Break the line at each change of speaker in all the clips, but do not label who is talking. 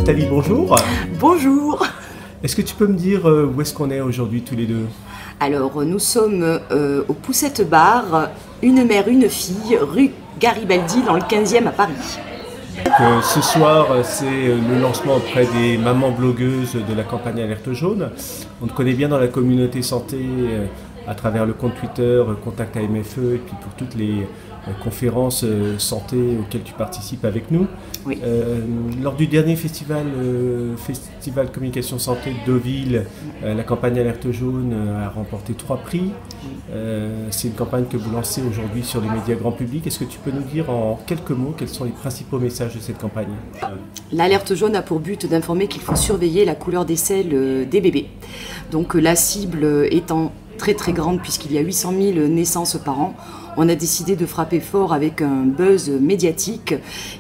Nathalie, bonjour.
Bonjour.
Est-ce que tu peux me dire où est-ce qu'on est aujourd'hui tous les deux?
Alors, nous sommes au Poussette Bar, une mère, une fille, rue Garibaldi, dans le 15e à Paris.
Ce soir, c'est le lancement auprès des mamans blogueuses de la campagne Alerte Jaune. On te connaît bien dans la communauté santé à travers le compte Twitter Contact AMFE et puis pour toutes les conférences santé auxquelles tu participes avec nous.
Oui.
Lors du dernier festival Communication Santé de Deauville, la campagne Alerte Jaune a remporté 3 prix. C'est une campagne que vous lancez aujourd'hui sur les médias grand public. Est-ce que tu peux nous dire en quelques mots quels sont les principaux messages de cette campagne?
L'Alerte Jaune a pour but d'informer qu'il faut surveiller la couleur des selles des bébés. Donc la cible étant très grande puisqu'il y a 800 000 naissances par an, on a décidé de frapper fort avec un buzz médiatique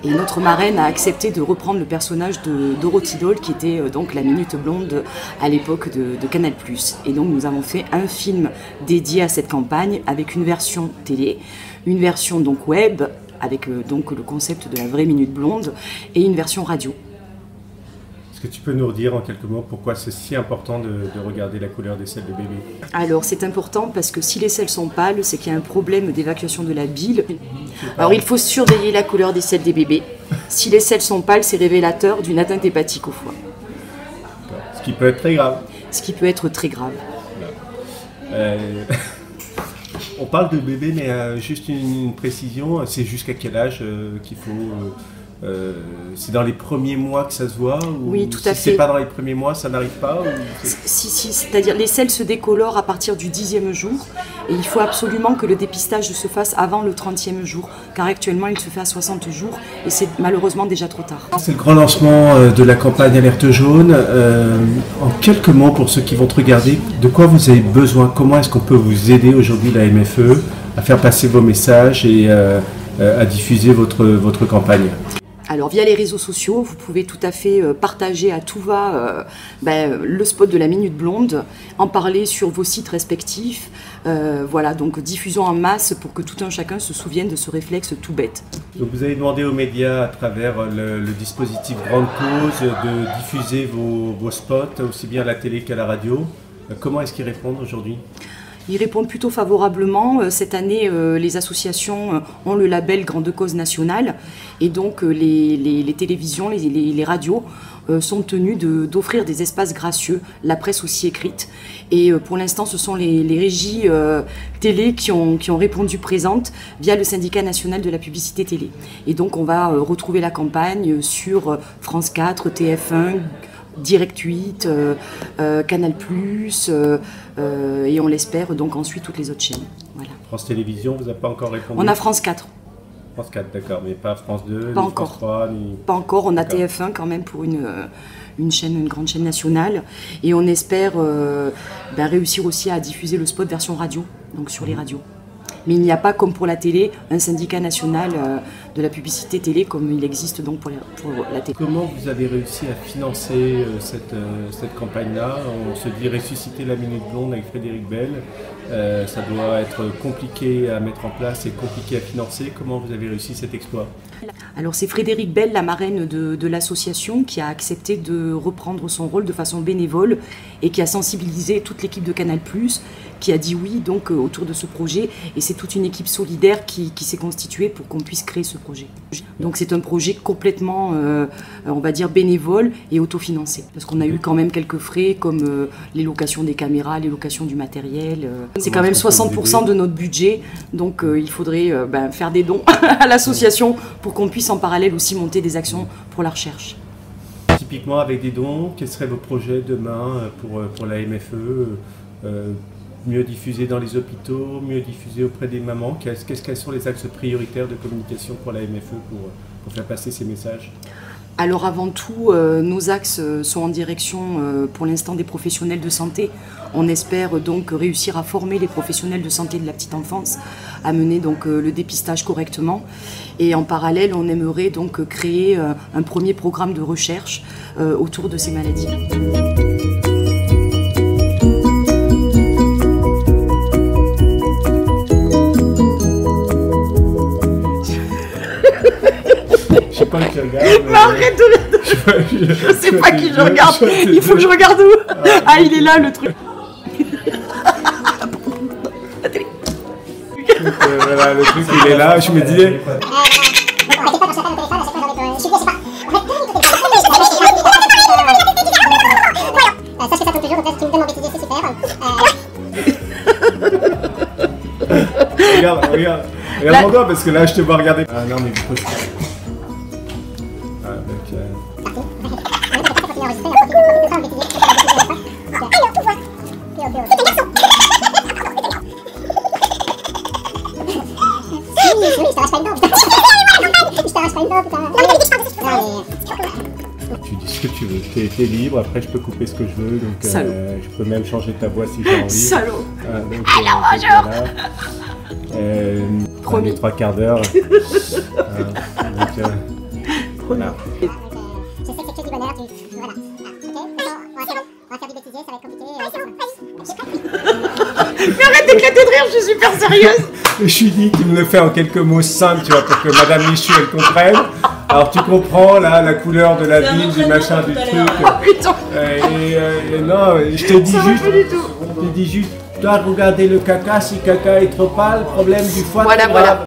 et notre marraine a accepté de reprendre le personnage de Dorothy Doll qui était donc la Minute Blonde à l'époque de Canal+. Et donc nous avons fait un film dédié à cette campagne avec une version télé, une version donc web avec donc le concept de la vraie Minute Blonde et une version radio.
Est-ce que tu peux nous redire en quelques mots pourquoi c'est si important de regarder la couleur des selles de bébé?
Alors c'est important parce que si les selles sont pâles, c'est qu'il y a un problème d'évacuation de la bile. Alors il faut surveiller la couleur des selles des bébés. Si les selles sont pâles, c'est révélateur d'une atteinte hépatique au foie.
Ce qui peut être très grave.
Ce qui peut être très grave.
On parle de bébé, mais juste une précision, c'est jusqu'à quel âge qu'il faut... c'est dans les premiers mois que ça se voit ou
oui, tout à fait.
Si c'est pas dans les premiers mois, ça n'arrive pas
Si, c'est-à-dire les selles se décolorent à partir du 10e jour et il faut absolument que le dépistage se fasse avant le 30e jour, car actuellement il se fait à 60 jours et c'est malheureusement déjà trop tard. C'est
le grand lancement de la campagne Alerte Jaune. En quelques mots pour ceux qui vont te regarder, de quoi vous avez besoin? Comment est-ce qu'on peut vous aider aujourd'hui, la MFE, à faire passer vos messages et à diffuser votre campagne?
Alors via les réseaux sociaux, vous pouvez tout à fait partager à tout va le spot de la Minute Blonde, en parler sur vos sites respectifs. Voilà, donc diffusons en masse pour que tout un chacun se souvienne de ce réflexe tout bête.
Donc vous avez demandé aux médias à travers le dispositif Grande Cause de diffuser vos spots, aussi bien à la télé qu'à la radio. Comment est-ce qu'ils répondent aujourd'hui ?
Ils répondent plutôt favorablement. Cette année, les associations ont le label Grande Cause Nationale et donc les télévisions, les radios sont tenues d'offrir des espaces gracieux, la presse aussi écrite. Et pour l'instant, ce sont les régies télé qui ont répondu présentes via le syndicat national de la publicité télé. Et donc on va retrouver la campagne sur France 4, TF1, Direct 8, Canal+, et on l'espère donc ensuite toutes les autres chaînes. Voilà.
France Télévisions, vous n'avez pas encore répondu?
On a France 4.
France 4, d'accord, mais pas France 2,
pas
ni
encore.
France 3, ni...
Pas encore, on a TF1 quand même pour une grande chaîne nationale. Et on espère réussir aussi à diffuser le spot version radio, donc sur les radios. Mais il n'y a pas, comme pour la télé, un syndicat national de la publicité télé comme il existe donc pour la télé.
Comment vous avez réussi à financer cette campagne-là? On se dit ressusciter la Minute Blonde avec Frédéric Bell. Ça doit être compliqué à mettre en place et compliqué à financer. Comment vous avez réussi cet exploit?
Alors c'est Frédéric Bell, la marraine de l'association, qui a accepté de reprendre son rôle de façon bénévole et qui a sensibilisé toute l'équipe de Canal+, qui a dit oui donc autour de ce projet. Et c'est toute une équipe solidaire qui s'est constituée pour qu'on puisse créer ce projet. Donc c'est un projet complètement, on va dire, bénévole et autofinancé. Parce qu'on a eu quand même quelques frais comme les locations des caméras, les locations du matériel. C'est quand même 60% de notre budget, donc il faudrait faire des dons à l'association pour qu'on puisse en parallèle aussi monter des actions pour la recherche.
Typiquement avec des dons, quels seraient vos projets demain pour la MFE? Mieux diffuser dans les hôpitaux, mieux diffuser auprès des mamans. Quels sont les axes prioritaires de communication pour la MFE pour faire passer ces messages?
Alors avant tout, nos axes sont en direction pour l'instant des professionnels de santé. On espère donc réussir à former les professionnels de santé de la petite enfance, à mener donc le dépistage correctement. Et en parallèle, on aimerait donc créer un premier programme de recherche autour de ces maladies.
sais pas qui regarde.
Mais arrête de regarder. Je sais pas qui je regarde. Il faut que je regarde où. Ah, il est là le truc.
Voilà, le truc il est là, je me disais. Regarde mon doigt parce que là je te vois regarder. Ah non mais du coup. Ah donc. Tu dis ce que tu veux, t'es libre, après je peux couper ce que je veux, donc je peux même changer ta voix si j'ai envie.
Salaud.
Alors bonjour. Promis. 3/4 d'heure. Voilà.
Je sais que c'est que du bonheur, voilà. Ok, on va faire du bêtisier, ça va être compliqué.
Mais arrête d'éclater de rire, je suis super sérieuse.
Je suis dit, tu me le fais en quelques mots simples, tu vois, pour que Madame Michu elle comprenne. Alors tu comprends là la couleur de la ville, du machin, du truc.
Oh putain.
Non, je te dis
Ça va
juste.
pas du tout.
Je te dis juste, toi regarder le caca, si caca est trop pâle, problème du foie.
Voilà,
trop grave.
voilà.